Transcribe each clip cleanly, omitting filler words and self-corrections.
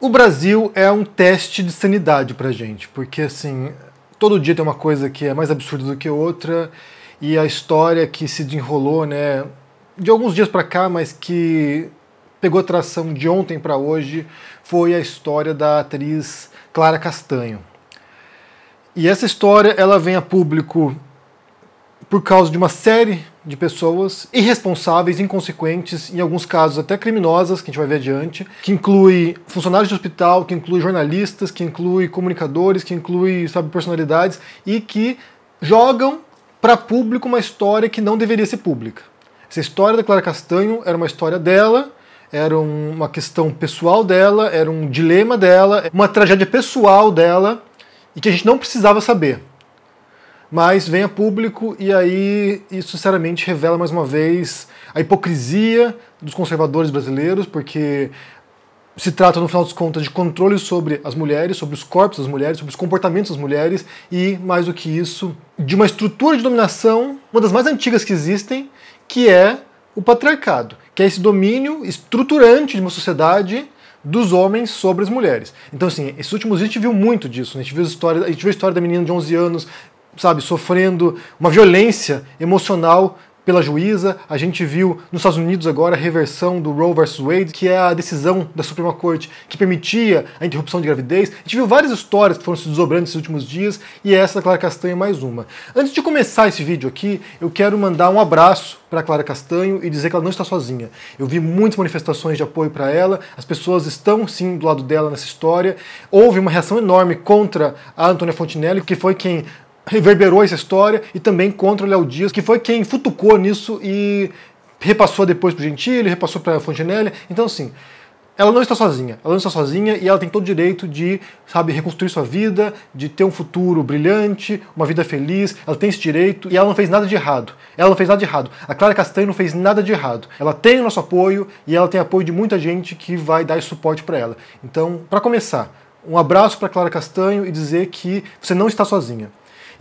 O Brasil é um teste de sanidade pra gente, porque assim, todo dia tem uma coisa que é mais absurda do que outra, e a história que se desenrolou, né, de alguns dias pra cá, mas que pegou tração de ontem pra hoje, foi a história da atriz Clara Castanho. E essa história, ela vem a público por causa de uma série de pessoas irresponsáveis, inconsequentes, em alguns casos até criminosas, que a gente vai ver adiante, que inclui funcionários de hospital, que inclui jornalistas, que inclui comunicadores, que inclui, sabe, personalidades, e que jogam para público uma história que não deveria ser pública. Essa história da Clara Castanho era uma história dela, era uma questão pessoal dela, era um dilema dela, uma tragédia pessoal dela, e que a gente não precisava saber. Mas vem a público e aí isso sinceramente revela mais uma vez a hipocrisia dos conservadores brasileiros, porque se trata no final das contas de controle sobre as mulheres, sobre os corpos das mulheres, sobre os comportamentos das mulheres e, mais do que isso, de uma estrutura de dominação, uma das mais antigas que existem, que é o patriarcado, que é esse domínio estruturante de uma sociedade dos homens sobre as mulheres. Então, assim, esses últimos dias a gente viu muito disso, né? A gente viu a história da menina de 11 anos, sabe, sofrendo uma violência emocional pela juíza. A gente viu nos Estados Unidos agora a reversão do Roe vs. Wade, que é a decisão da Suprema Corte que permitia a interrupção de gravidez. A gente viu várias histórias que foram se desdobrando nesses últimos dias, e essa da Clara Castanho é mais uma. Antes de começar esse vídeo aqui, eu quero mandar um abraço para a Clara Castanho e dizer que ela não está sozinha. Eu vi muitas manifestações de apoio para ela, as pessoas estão sim do lado dela nessa história. Houve uma reação enorme contra a Antônia Fontinelli, que foi quem reverberou essa história, e também contra o Léo Dias, que foi quem futucou nisso e repassou depois para o Gentili, repassou para a Fontinelli. Então, assim, ela não está sozinha. Ela não está sozinha e ela tem todo o direito de, sabe, reconstruir sua vida, de ter um futuro brilhante, uma vida feliz. Ela tem esse direito e ela não fez nada de errado. Ela não fez nada de errado. A Clara Castanho não fez nada de errado. Ela tem o nosso apoio e ela tem apoio de muita gente que vai dar esse suporte para ela. Então, para começar, um abraço para a Clara Castanho e dizer que você não está sozinha.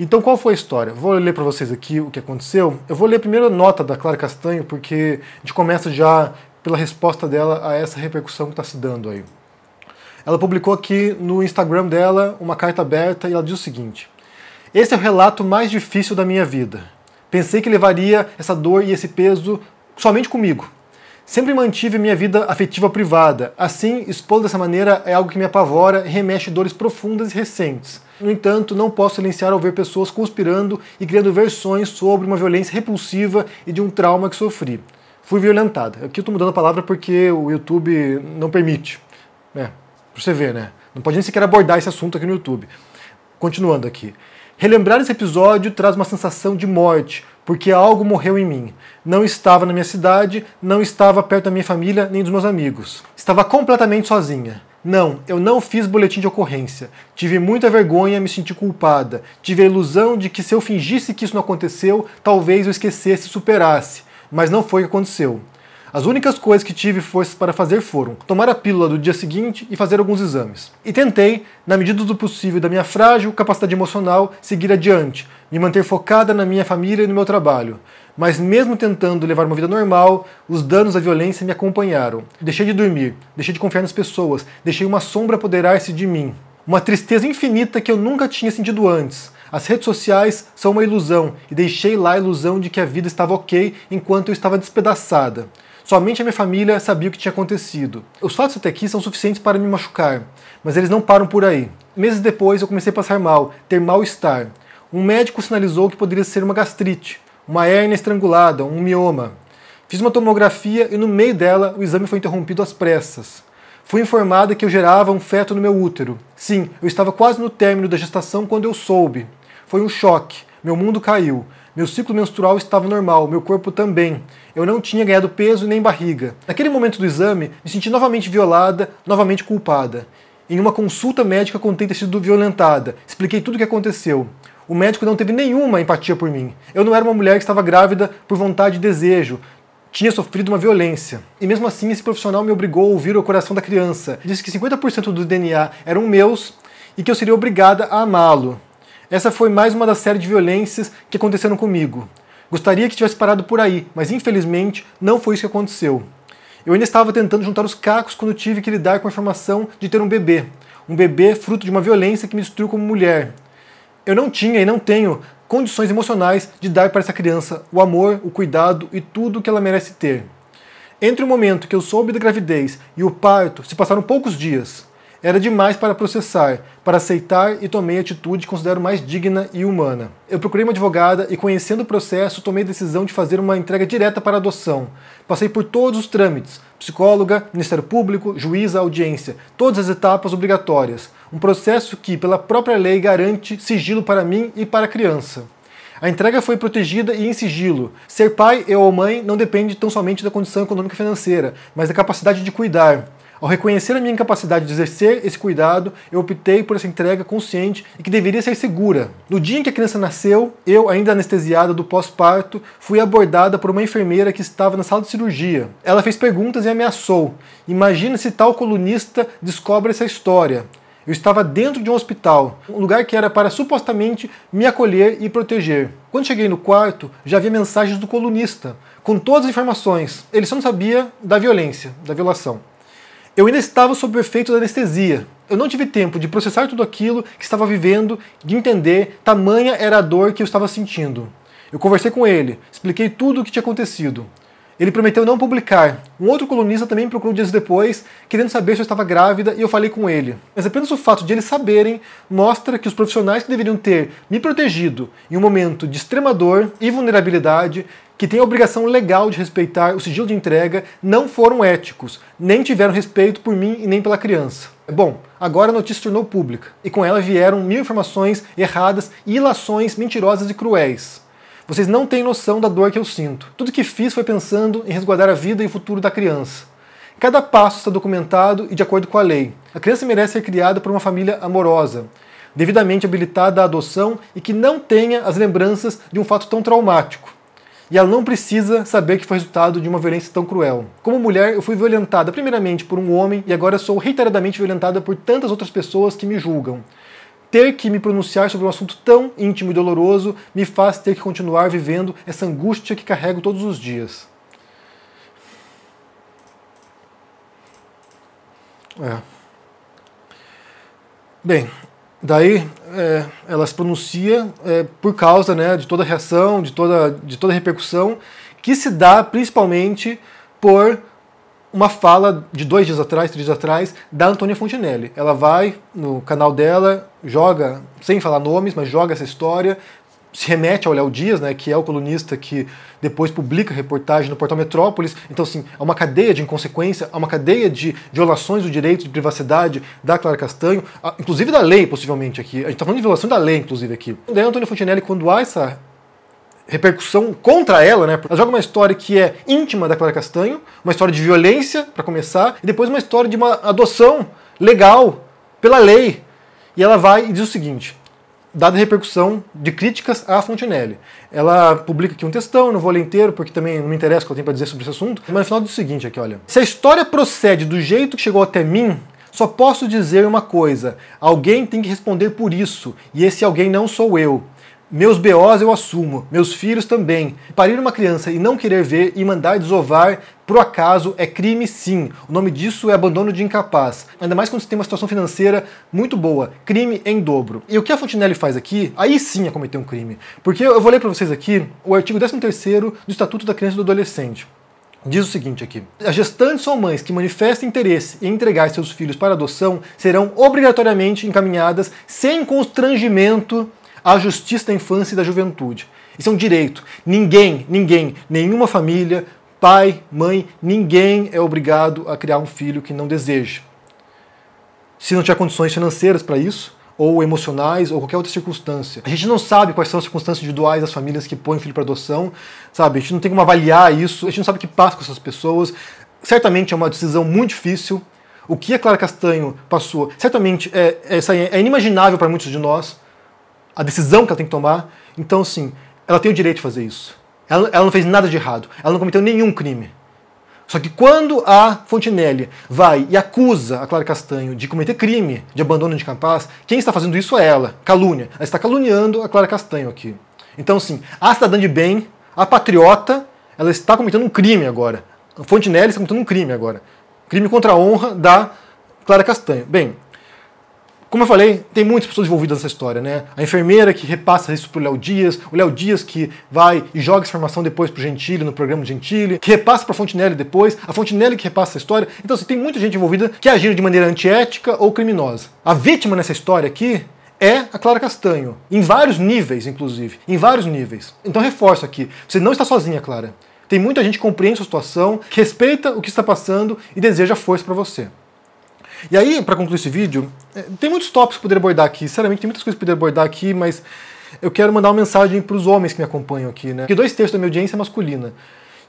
Então, qual foi a história? Vou ler para vocês aqui o que aconteceu. Eu vou ler a primeira nota da Clara Castanho, porque a gente começa já pela resposta dela a essa repercussão que está se dando aí. Ela publicou aqui no Instagram dela uma carta aberta e ela diz o seguinte: "Esse é o relato mais difícil da minha vida. Pensei que levaria essa dor e esse peso somente comigo. Sempre mantive minha vida afetiva privada. Assim, expô-lo dessa maneira é algo que me apavora e remexe dores profundas e recentes. No entanto, não posso silenciar ao ver pessoas conspirando e criando versões sobre uma violência repulsiva e de um trauma que sofri. Fui violentada." Aqui eu estou mudando a palavra porque o YouTube não permite. Pra você ver, né? Não pode nem sequer abordar esse assunto aqui no YouTube. Continuando aqui. "Relembrar esse episódio traz uma sensação de morte, porque algo morreu em mim. Não estava na minha cidade, não estava perto da minha família nem dos meus amigos. Estava completamente sozinha. Não, eu não fiz boletim de ocorrência. Tive muita vergonha, me senti culpada. Tive a ilusão de que se eu fingisse que isso não aconteceu, talvez eu esquecesse e superasse. Mas não foi o que aconteceu. As únicas coisas que tive forças para fazer foram tomar a pílula do dia seguinte e fazer alguns exames. E tentei, na medida do possível e da minha frágil capacidade emocional, seguir adiante, me manter focada na minha família e no meu trabalho. Mas mesmo tentando levar uma vida normal, os danos da violência me acompanharam. Deixei de dormir, deixei de confiar nas pessoas, deixei uma sombra apoderar-se de mim. Uma tristeza infinita que eu nunca tinha sentido antes. As redes sociais são uma ilusão, e deixei lá a ilusão de que a vida estava ok enquanto eu estava despedaçada. Somente a minha família sabia o que tinha acontecido. Os fatos até aqui são suficientes para me machucar, mas eles não param por aí. Meses depois eu comecei a passar mal, ter mal-estar. Um médico sinalizou que poderia ser uma gastrite, uma hérnia estrangulada, um mioma. Fiz uma tomografia e no meio dela o exame foi interrompido às pressas. Fui informada que eu gerava um feto no meu útero. Sim, eu estava quase no término da gestação quando eu soube. Foi um choque. Meu mundo caiu. Meu ciclo menstrual estava normal, meu corpo também. Eu não tinha ganhado peso nem barriga. Naquele momento do exame, me senti novamente violada, novamente culpada. Em uma consulta médica contei ter sido violentada. Expliquei tudo o que aconteceu. O médico não teve nenhuma empatia por mim. Eu não era uma mulher que estava grávida por vontade e desejo. Tinha sofrido uma violência. E mesmo assim, esse profissional me obrigou a ouvir o coração da criança. Disse que 50% do DNA eram meus e que eu seria obrigada a amá-lo. Essa foi mais uma da série de violências que aconteceram comigo. Gostaria que tivesse parado por aí, mas infelizmente não foi isso que aconteceu. Eu ainda estava tentando juntar os cacos quando tive que lidar com a informação de ter um bebê. Um bebê fruto de uma violência que me destruiu como mulher. Eu não tinha e não tenho condições emocionais de dar para essa criança o amor, o cuidado e tudo o que ela merece ter. Entre o momento que eu soube da gravidez e o parto se passaram poucos dias. Era demais para processar, para aceitar e tomei a atitude que considero mais digna e humana. Eu procurei uma advogada e, conhecendo o processo, tomei a decisão de fazer uma entrega direta para adoção. Passei por todos os trâmites, psicóloga, Ministério Público, juíza, audiência, todas as etapas obrigatórias. Um processo que, pela própria lei, garante sigilo para mim e para a criança. A entrega foi protegida e em sigilo. Ser pai ou mãe não depende tão somente da condição econômica e financeira, mas da capacidade de cuidar. Ao reconhecer a minha incapacidade de exercer esse cuidado, eu optei por essa entrega consciente e que deveria ser segura. No dia em que a criança nasceu, eu, ainda anestesiada do pós-parto, fui abordada por uma enfermeira que estava na sala de cirurgia. Ela fez perguntas e ameaçou. Imagina se tal colunista descobre essa história. Eu estava dentro de um hospital, um lugar que era para supostamente me acolher e proteger. Quando cheguei no quarto, já havia mensagens do colunista, com todas as informações. Ele só não sabia da violência, da violação. Eu ainda estava sob o efeito da anestesia. Eu não tive tempo de processar tudo aquilo que estava vivendo, de entender tamanha era a dor que eu estava sentindo. Eu conversei com ele, expliquei tudo o que tinha acontecido. Ele prometeu não publicar. Um outro colunista também me procurou dias depois, querendo saber se eu estava grávida, e eu falei com ele. Mas apenas o fato de eles saberem mostra que os profissionais que deveriam ter me protegido em um momento de extrema dor e vulnerabilidade, que têm a obrigação legal de respeitar o sigilo de entrega, não foram éticos, nem tiveram respeito por mim e nem pela criança. Bom, agora a notícia se tornou pública, e com ela vieram 1000 informações erradas e ilações mentirosas e cruéis. Vocês não têm noção da dor que eu sinto. Tudo que fiz foi pensando em resguardar a vida e o futuro da criança. Cada passo está documentado e de acordo com a lei. A criança merece ser criada por uma família amorosa, devidamente habilitada à adoção e que não tenha as lembranças de um fato tão traumático. E ela não precisa saber que foi resultado de uma violência tão cruel. Como mulher, eu fui violentada primeiramente por um homem e agora sou reiteradamente violentada por tantas outras pessoas que me julgam. Ter que me pronunciar sobre um assunto tão íntimo e doloroso me faz ter que continuar vivendo essa angústia que carrego todos os dias. Bem, daí ela se pronuncia por causa, né, de toda a reação, de toda a repercussão, que se dá principalmente por uma fala de 2 dias atrás, 3 dias atrás, da Antônia Fontinelli. Ela vai no canal dela, joga, sem falar nomes, mas joga essa história, se remete ao Léo Dias, né, que é o colunista que depois publica reportagem no portal Metrópolis. Então, assim, há uma cadeia de inconsequência, há uma cadeia de violações do direito de privacidade da Clara Castanho, inclusive da lei, possivelmente, aqui. A gente está falando de violação da lei, inclusive, aqui. Daí a Antônia Fontinelli, quando há essa repercussão contra ela, né? Ela joga uma história que é íntima da Clara Castanho, uma história de violência, para começar, e depois uma história de uma adoção legal, pela lei. E ela vai e diz o seguinte, dada a repercussão de críticas à Fontinelli. Ela publica aqui um textão, eu não vou ler inteiro, porque também não me interessa o que ela tem para dizer sobre esse assunto, mas no final diz o seguinte aqui, olha. Se a história procede do jeito que chegou até mim, só posso dizer uma coisa, alguém tem que responder por isso, e esse alguém não sou eu. Meus BOs eu assumo, meus filhos também. Parir uma criança e não querer ver e mandar desovar, por acaso, é crime sim. O nome disso é abandono de incapaz. Ainda mais quando você tem uma situação financeira muito boa. Crime em dobro. E o que a Fontinelli faz aqui, aí sim é cometer um crime. Porque eu vou ler para vocês aqui o artigo 13º do Estatuto da Criança e do Adolescente. Diz o seguinte aqui. As gestantes ou mães que manifestem interesse em entregar seus filhos para adoção serão obrigatoriamente encaminhadas sem constrangimento à Justiça da Infância e da Juventude. Isso é um direito. Ninguém, nenhuma família, pai, mãe, ninguém é obrigado a criar um filho que não deseja. Se não tiver condições financeiras para isso, ou emocionais, ou qualquer outra circunstância. A gente não sabe quais são as circunstâncias individuais das famílias que põem filho para adoção, sabe? A gente não tem como avaliar isso, a gente não sabe o que passa com essas pessoas. Certamente é uma decisão muito difícil. O que a Clara Castanho passou, certamente é inimaginável para muitos de nós. A decisão que ela tem que tomar. Então, assim, ela tem o direito de fazer isso. Ela não fez nada de errado. Ela não cometeu nenhum crime. Só que quando a Fontinelli vai e acusa a Clara Castanho de cometer crime de abandono de incapaz, quem está fazendo isso é ela. Calúnia. Ela está caluniando a Clara Castanho aqui. Então, assim, a cidadã de bem, a patriota, ela está cometendo um crime agora. A Fontenelle está contando um crime agora. Crime contra a honra da Clara Castanho. Bem, como eu falei, tem muitas pessoas envolvidas nessa história, né? A enfermeira que repassa isso pro Léo Dias, o Léo Dias que vai e joga essa informação depois pro Gentili, no programa do Gentili, que repassa pra Fontenelle depois, a Fontenelle que repassa essa história. Então, assim, tem muita gente envolvida que agiram de maneira antiética ou criminosa. A vítima nessa história aqui é a Clara Castanho, em vários níveis, inclusive, em vários níveis. Então, reforço aqui, você não está sozinha, Clara. Tem muita gente que compreende sua situação, que respeita o que está passando e deseja força para você. E aí, para concluir esse vídeo, tem muitos tópicos que eu poderia abordar aqui. Sinceramente, tem muitas coisas que eu poderia abordar aqui, mas eu quero mandar uma mensagem para os homens que me acompanham aqui, né? Porque 2/3 da minha audiência é masculina.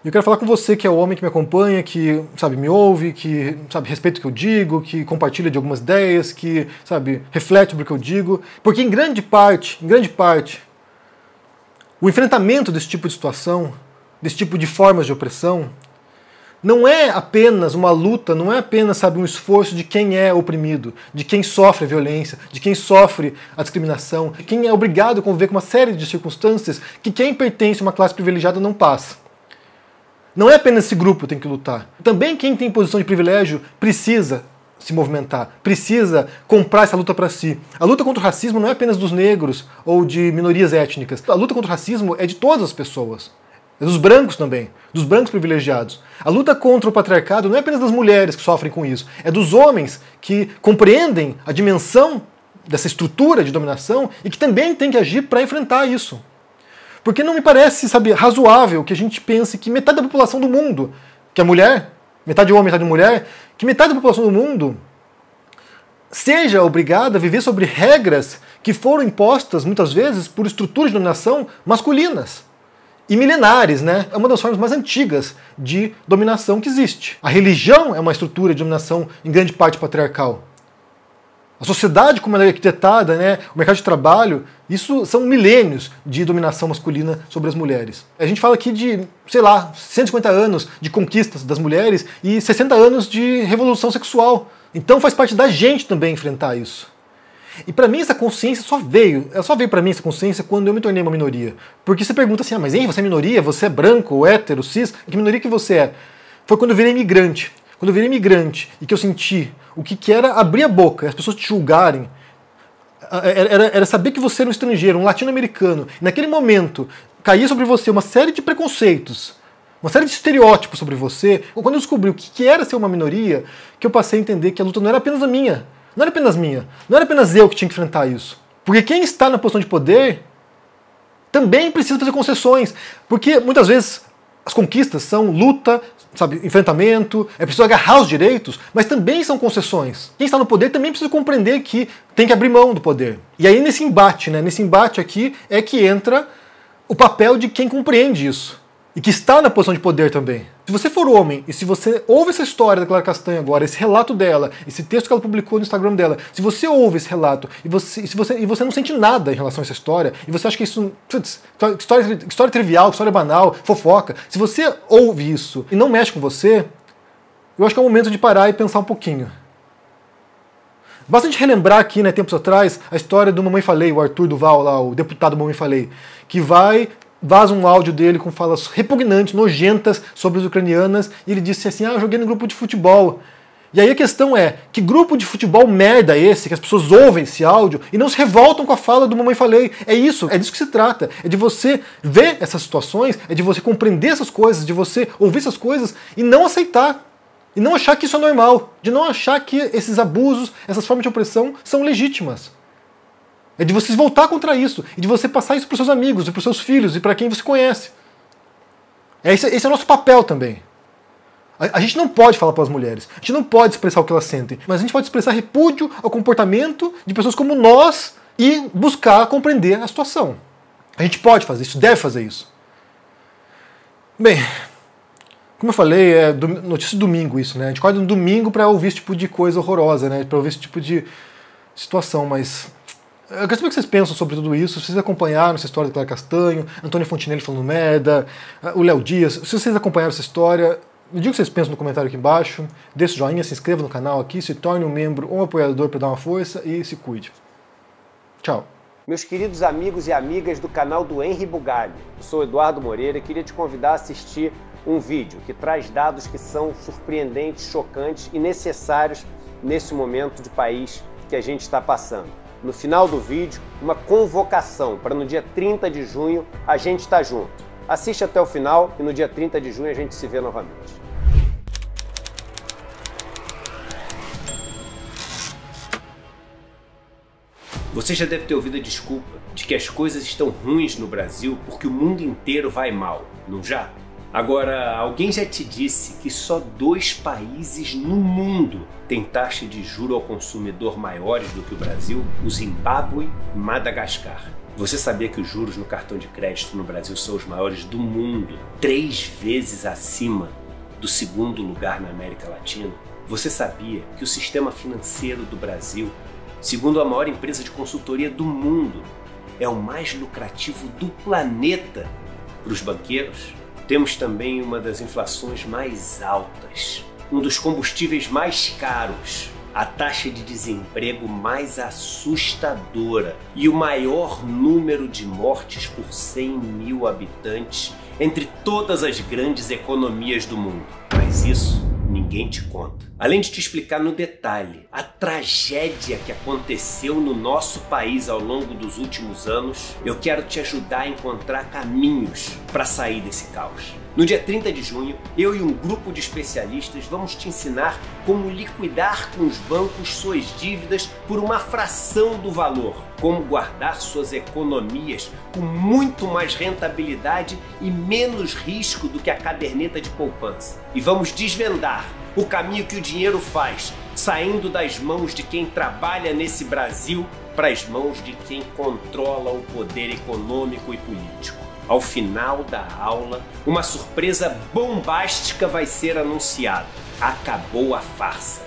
E eu quero falar com você que é o homem que me acompanha, que, sabe, me ouve, que, sabe, respeita o que eu digo, que compartilha de algumas ideias, que, sabe, reflete sobre o que eu digo. Porque em grande parte, o enfrentamento desse tipo de situação, desse tipo de formas de opressão, não é apenas uma luta, não é apenas, sabe, um esforço de quem é oprimido, de quem sofre a violência, de quem sofre a discriminação, de quem é obrigado a conviver com uma série de circunstâncias que quem pertence a uma classe privilegiada não passa. Não é apenas esse grupo que tem que lutar. Também quem tem posição de privilégio precisa se movimentar, precisa comprar essa luta para si. A luta contra o racismo não é apenas dos negros ou de minorias étnicas. A luta contra o racismo é de todas as pessoas. É dos brancos também, dos brancos privilegiados. A luta contra o patriarcado não é apenas das mulheres que sofrem com isso, é dos homens que compreendem a dimensão dessa estrutura de dominação e que também têm que agir para enfrentar isso. Porque não me parece, sabe, razoável que a gente pense que metade da população do mundo, que é mulher, metade homem, metade mulher, que metade da população do mundo seja obrigada a viver sobre regras que foram impostas, muitas vezes, por estruturas de dominação masculinas. E milenares, né? É uma das formas mais antigas de dominação que existe. A religião é uma estrutura de dominação em grande parte patriarcal. A sociedade como ela é arquitetada, né? O mercado de trabalho, isso são milênios de dominação masculina sobre as mulheres. A gente fala aqui de, sei lá, 150 anos de conquistas das mulheres e 60 anos de revolução sexual. Então faz parte da gente também enfrentar isso. E pra mim essa consciência só veio pra mim essa consciência quando eu me tornei uma minoria. Porque você pergunta assim, mas hein, você é minoria? Você é branco, hétero, cis? Que minoria que você é? Foi quando eu virei imigrante. Quando eu virei imigrante e que eu senti o que era abrir a boca, as pessoas te julgarem, era saber que você era um estrangeiro, um latino-americano. E naquele momento caía sobre você uma série de preconceitos, uma série de estereótipos sobre você. Quando eu descobri o que era ser uma minoria, que eu passei a entender que a luta não era apenas a minha. Não era apenas minha, não era apenas eu que tinha que enfrentar isso. Porque quem está na posição de poder também precisa fazer concessões. Porque muitas vezes as conquistas são luta, sabe, enfrentamento, é preciso agarrar os direitos, mas também são concessões. Quem está no poder também precisa compreender que tem que abrir mão do poder. E aí nesse embate, né, nesse embate aqui é que entra o papel de quem compreende isso. E que está na posição de poder também. Se você for homem, e se você ouve essa história da Clara Castanho agora, esse relato dela, esse texto que ela publicou no Instagram dela, se você ouve esse relato e você não sente nada em relação a essa história, e você acha que isso história trivial, história banal, fofoca, se você ouve isso e não mexe com você, eu acho que é o momento de parar e pensar um pouquinho. Basta a gente relembrar aqui, né, tempos atrás, a história do Mamãe Falei, o Arthur Duval, lá, o deputado Mamãe Falei, que vaza um áudio dele com falas repugnantes, nojentas sobre as ucranianas, e ele disse assim, eu joguei no grupo de futebol. E aí a questão é, que grupo de futebol merda é esse, que as pessoas ouvem esse áudio e não se revoltam com a fala do Mamãe Falei? É isso, é disso que se trata. É de você ver essas situações, é de você compreender essas coisas, de você ouvir essas coisas e não aceitar. E não achar que isso é normal, de não achar que esses abusos, essas formas de opressão são legítimas. É de você se voltar contra isso, e de você passar isso para os seus amigos, e para os seus filhos, e para quem você conhece. Esse é o nosso papel também. A gente não pode falar para as mulheres, a gente não pode expressar o que elas sentem, mas a gente pode expressar repúdio ao comportamento de pessoas como nós e buscar compreender a situação. A gente pode fazer isso, deve fazer isso. Bem, como eu falei, é notícia de domingo isso, né? A gente acorda no domingo para ouvir esse tipo de coisa horrorosa, né? Para ouvir esse tipo de situação, mas eu quero saber o que vocês pensam sobre tudo isso. Se vocês acompanharam essa história da Clara Castanho, Antônio Fontenelle falando merda, o Léo Dias, se vocês acompanharam essa história, me diga o que vocês pensam no comentário aqui embaixo, deixe o joinha, se inscreva no canal aqui, se torne um membro ou um apoiador para dar uma força e se cuide. Tchau. Meus queridos amigos e amigas do canal do Henri Bugalho, eu sou Eduardo Moreira e queria te convidar a assistir um vídeo que traz dados que são surpreendentes, chocantes e necessários nesse momento de país que a gente está passando. No final do vídeo, uma convocação para no dia 30 de junho a gente estar junto. Assiste até o final e no dia 30 de junho a gente se vê novamente. Você já deve ter ouvido a desculpa de que as coisas estão ruins no Brasil porque o mundo inteiro vai mal, não já? Agora, alguém já te disse que só 2 países no mundo têm taxa de juro ao consumidor maiores do que o Brasil? O Zimbábue e Madagascar. Você sabia que os juros no cartão de crédito no Brasil são os maiores do mundo, 3 vezes acima do 2º lugar na América Latina? Você sabia que o sistema financeiro do Brasil, segundo a maior empresa de consultoria do mundo, é o mais lucrativo do planeta para os banqueiros? Temos também uma das inflações mais altas, um dos combustíveis mais caros, a taxa de desemprego mais assustadora e o maior número de mortes por 100 mil habitantes entre todas as grandes economias do mundo. Mas isso ninguém te conta. Além de te explicar no detalhe a tragédia que aconteceu no nosso país ao longo dos últimos anos, eu quero te ajudar a encontrar caminhos para sair desse caos. No dia 30 de junho, eu e um grupo de especialistas vamos te ensinar como liquidar com os bancos suas dívidas por uma fração do valor, como guardar suas economias com muito mais rentabilidade e menos risco do que a caderneta de poupança. E vamos desvendar o caminho que o dinheiro faz, saindo das mãos de quem trabalha nesse Brasil para as mãos de quem controla o poder econômico e político. Ao final da aula, uma surpresa bombástica vai ser anunciada. Acabou a farsa.